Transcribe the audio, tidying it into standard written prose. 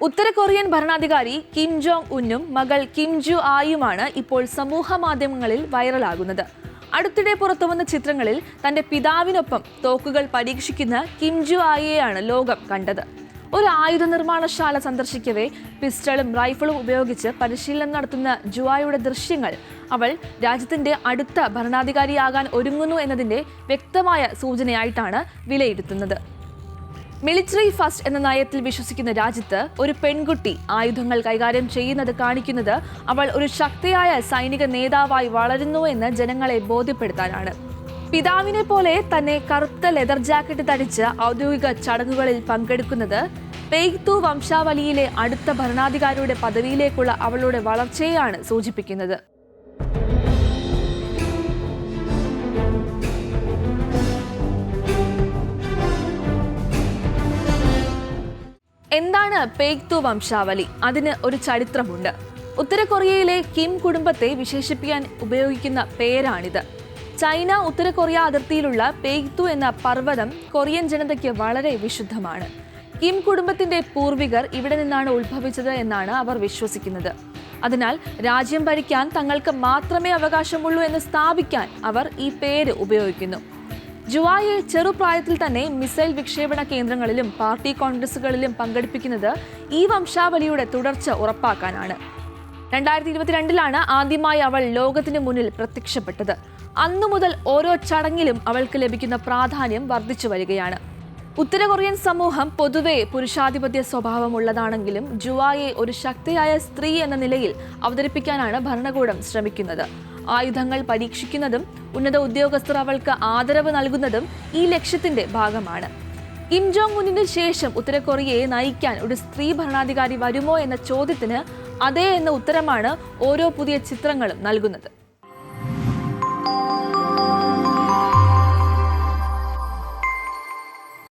ഉത്തര Korean ഭരണാധികാരി Kim Jong ഉന്നും മകൾ Kim ജു ആയുമാണ് ഇപ്പോൾ സമൂഹ മാധ്യമങ്ങളിൽ വൈറലാകുന്നത്. അടുത്തിടെ പുറത്തുവന്ന ചിത്രങ്ങളിൽ തന്റെ പിതാവിനൊപ്പം തോക്കുകൾ പരീക്ഷിക്കുന്ന കിം ജു ആയെയാണ് ലോകം കണ്ടത്. ഒരു ആയുധ നിർമ്മാണശാല സന്ദർശിക്കവേ പിസ്റ്റളും റൈഫിളും ഉപയോഗിച്ച് പരിശീലനം നടത്തുന്ന ജുആയുടെ ദൃശ്യങ്ങൾ അവൾ രാജ്യത്തിന്റെ അടുത്ത ഭരണാധികാരിയാകാൻ ഒരുങ്ങുന്നു എന്നതിന്റെ വ്യക്തമായ സൂചനയായിട്ടാണ് വിലയിരുത്തുന്നത്. മിലിറ്ററി ഫസ്റ്റ് എന്ന നയത്തിൽ വിശ്വസിക്കുന്ന രാജ്യത്ത് ഒരു പെൺകുട്ടി ആയുധങ്ങൾ കൈകാര്യം ചെയ്യുന്നത് കാണിക്കുന്നത് അവൾ ഒരു ശക്തിയായ സൈനിക നേതാവായി വളരുന്നു എന്ന് ജനങ്ങളെ ബോധ്യപ്പെടുത്താനാണ്. പിതാവിനെ പോലെ തന്നെ കറുത്ത ലെതർ ജാക്കറ്റ് ധരിച്ച് ഔദ്യോഗിക ചടങ്ങുകളിൽ പങ്കെടുക്കുന്നത് പെയ്തു വംശാവലിയിലെ അടുത്ത ഭരണാധികാരിയുടെ പദവിയിലേക്കുള്ള അവളുടെ വളർച്ചയെയാണ് സൂചിപ്പിക്കുന്നത്. എന്താണ് പെയ്തു വംശാവലി? അതിന് ഒരു ചരിത്രമുണ്ട്. ഉത്തര കൊറിയയിലെ കിം കുടുംബത്തെ വിശേഷിപ്പിക്കാൻ ഉപയോഗിക്കുന്ന പേരാണിത്. ചൈന ഉത്തര കൊറിയ അതിർത്തിയിലുള്ള പെയ്തു എന്ന പർവ്വതം കൊറിയൻ ജനതയ്ക്ക് വളരെ വിശുദ്ധമാണ്. കിം കുടുംബത്തിന്റെ പൂർവികർ ഇവിടെ നിന്നാണ് ഉത്ഭവിച്ചത് എന്നാണ് അവർ വിശ്വസിക്കുന്നത്. അതിനാൽ രാജ്യം ഭരിക്കാൻ തങ്ങൾക്ക് മാത്രമേ അവകാശമുള്ളൂ എന്ന് സ്ഥാപിക്കാൻ അവർ ഈ പേര് ഉപയോഗിക്കുന്നു. ജുആയെ ചെറുപ്രായത്തിൽ തന്നെ മിസൈൽ വിക്ഷേപണ കേന്ദ്രങ്ങളിലും പാർട്ടി കോൺഗ്രസുകളിലും പങ്കെടുപ്പിക്കുന്നത് ഈ വംശാവലിയുടെ തുടർച്ച ഉറപ്പാക്കാനാണ്. 2022 ആദ്യമായി അവൾ ലോകത്തിന് മുന്നിൽ പ്രത്യക്ഷപ്പെട്ടത്. അന്നു മുതൽ ഓരോ ചടങ്ങിലും അവൾക്ക് ലഭിക്കുന്ന പ്രാധാന്യം വർദ്ധിച്ചു വരികയാണ്. ഉത്തര കൊറിയൻ സമൂഹം പൊതുവെ പുരുഷാധിപത്യ സ്വഭാവമുള്ളതാണെങ്കിലും ജുആയെ ഒരു ശക്തിയായ സ്ത്രീ എന്ന നിലയിൽ അവതരിപ്പിക്കാനാണ് ഭരണകൂടം ശ്രമിക്കുന്നത്. ആയുധങ്ങൾ പരീക്ഷിക്കുന്നതും ഉന്നത ഉദ്യോഗസ്ഥർ അവൾക്ക് ആദരവ് നൽകുന്നതും ഈ ലക്ഷ്യത്തിന്റെ ഭാഗമാണ്. കിം ജോങ് ഉന്നിന് ശേഷം ഉത്തര കൊറിയയെ നയിക്കാൻ ഒരു സ്ത്രീ ഭരണാധികാരി വരുമോ എന്ന ചോദ്യത്തിന് അതെ എന്ന ഉത്തരമാണ് ഓരോ പുതിയ ചിത്രങ്ങളും നൽകുന്നത്.